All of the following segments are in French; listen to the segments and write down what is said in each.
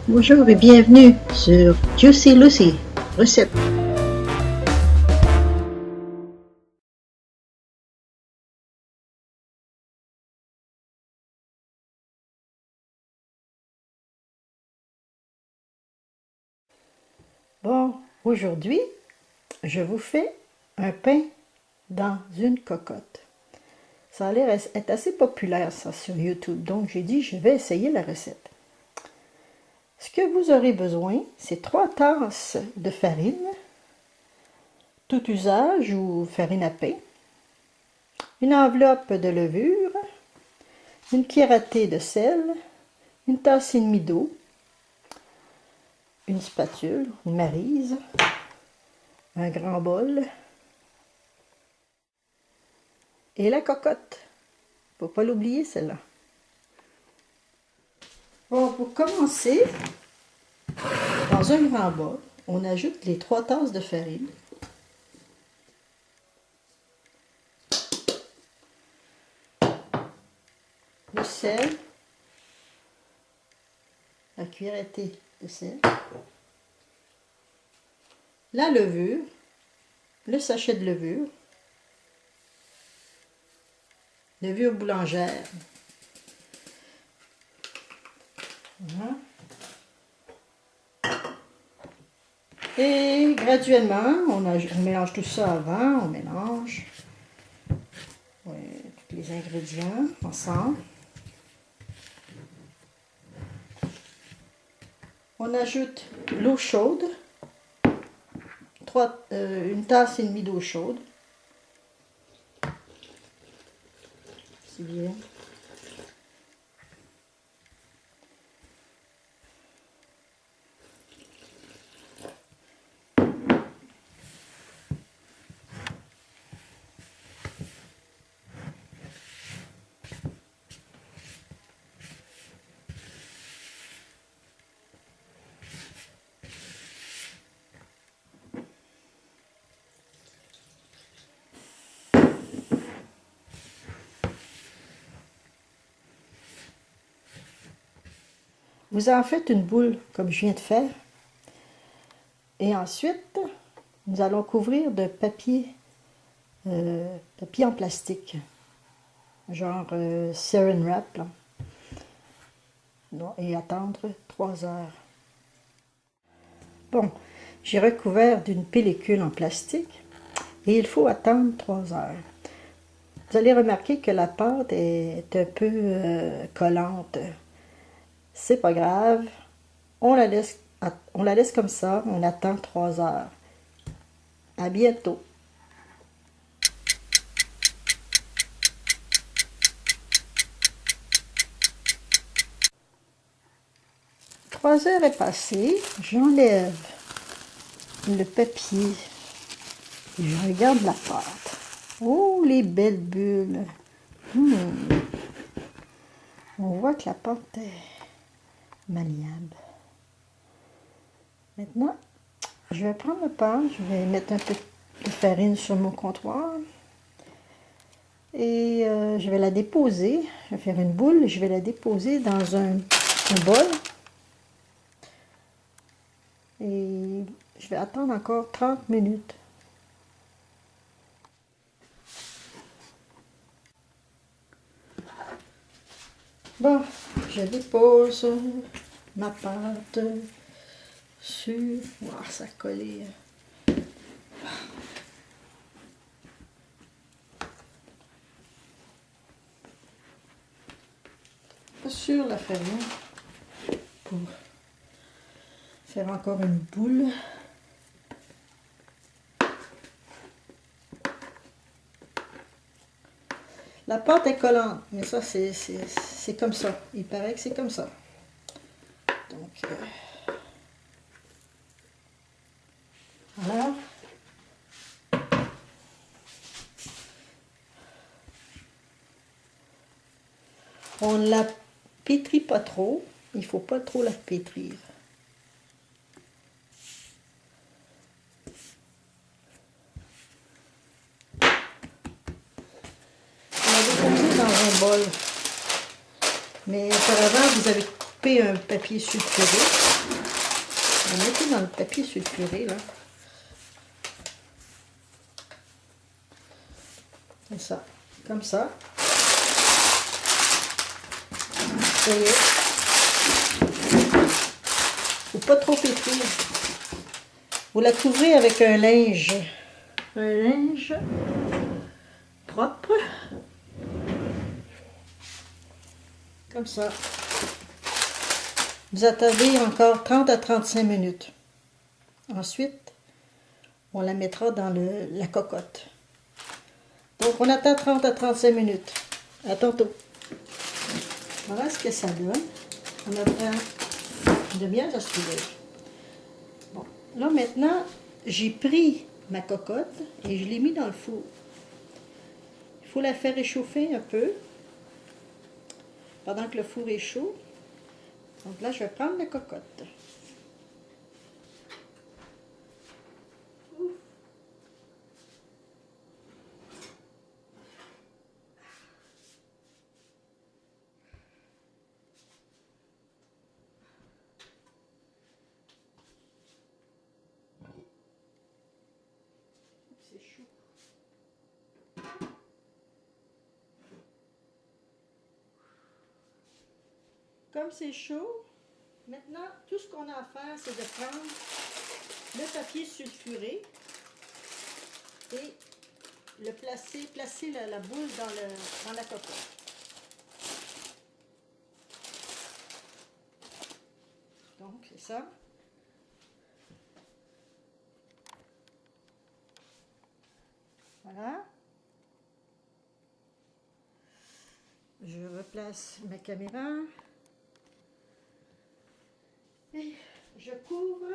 Bonjour et bienvenue sur Juicy Lucy, recette. Bon, aujourd'hui, je vous fais un pain dans une cocotte. Ça a l'air être assez populaire, ça, sur YouTube, donc j'ai dit je vais essayer la recette. Ce que vous aurez besoin, c'est 3 tasses de farine, tout usage ou farine à pain, une enveloppe de levure, une cuillère à thé de sel, une tasse et demie d'eau, une spatule, une maryse, un grand bol et la cocotte. Faut pas l'oublier celle-là. Bon, pour commencer, dans un grand bol, on ajoute les 3 tasses de farine. Le sel, la cuillère à thé de sel, la levure, le sachet de levure boulangère. Voilà. Et graduellement, on mélange tout ça avant, on mélange tous les ingrédients ensemble. On ajoute l'eau chaude, une tasse et demie d'eau chaude. C'est bien. Vous en faites une boule comme je viens de faire. Et ensuite, nous allons couvrir de papier en plastique. Genre Saran Wrap. Là. Et attendre 3 heures. Bon, j'ai recouvert d'une pellicule en plastique. Et il faut attendre 3 heures. Vous allez remarquer que la pâte est un peu collante. C'est pas grave, on la laisse comme ça, on attend 3 heures. À bientôt. 3 heures est passée, j'enlève le papier et je regarde la pâte. Oh, les belles bulles! On voit que la pâte est malléable. Maintenant, je vais prendre le pain, je vais mettre un peu de farine sur mon comptoir et je vais la déposer. Je vais faire une boule, je vais la déposer dans un bol et je vais attendre encore 30 minutes. Bon, je dépose ma pâte sur... Wow, ça a collé. Sur la farine pour faire encore une boule. La pâte est collante, mais ça c'est comme ça. Il paraît que c'est comme ça. Donc voilà. On ne la pétrit pas trop. Il ne faut pas trop la pétrir. mettre dans un bol. Mais auparavant, vous avez coupé un papier sulfuré. Vous mettez dans le papier sulfuré, là. C'est ça. Comme ça. Ça y est. Faut pas trop pétrir. Vous la couvrez avec un linge. Un linge propre. Comme ça. Vous attendez encore 30 à 35 minutes. Ensuite, on la mettra dans la cocotte. Donc, on attend 30 à 35 minutes. À tantôt. Voilà ce que ça donne. On attend une demi-heure à se trouver. Bon. Là, maintenant, j'ai pris ma cocotte et je l'ai mis dans le four. Il faut la faire réchauffer un peu pendant que le four est chaud. Donc là, je vais prendre la cocotte. C'est chaud. Comme c'est chaud, maintenant, tout ce qu'on a à faire, c'est de prendre le papier sulfuré et le placer la boule dans la cocotte. Donc, c'est ça. Voilà. Je replace ma caméra. Et je couvre.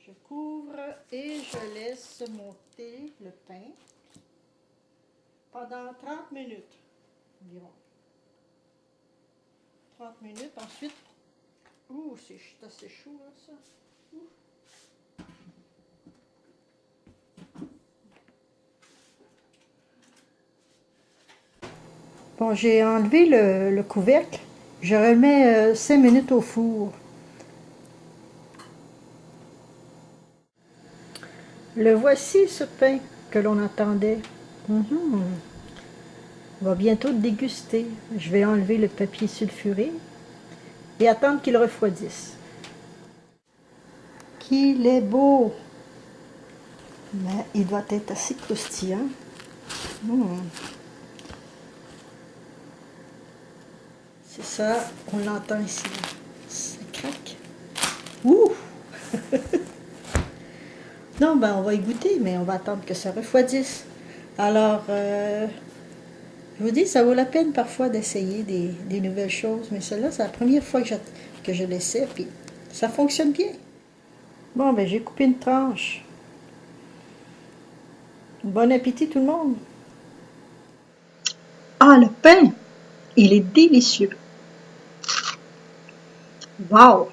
Je couvre et je laisse monter le pain pendant 30 minutes environ. 30 minutes. Ensuite, c'est assez chaud là, ça. Bon, j'ai enlevé le couvercle. Je remets 5 minutes au four. Le voici, ce pain que l'on attendait. On va bientôt le déguster. Je vais enlever le papier sulfuré et attendre qu'il refroidisse. Qu'il est beau! Mais il doit être assez croustillant. C'est ça, on l'entend ici. Ça craque. Ouh! Non, ben on va y goûter, mais on va attendre que ça refroidisse. Alors, je vous dis, ça vaut la peine parfois d'essayer des nouvelles choses, mais celle-là, c'est la première fois que je l'essaie, puis ça fonctionne bien. Bon, ben j'ai coupé une tranche. Bon appétit tout le monde! Ah, le pain! Il est délicieux! Wow!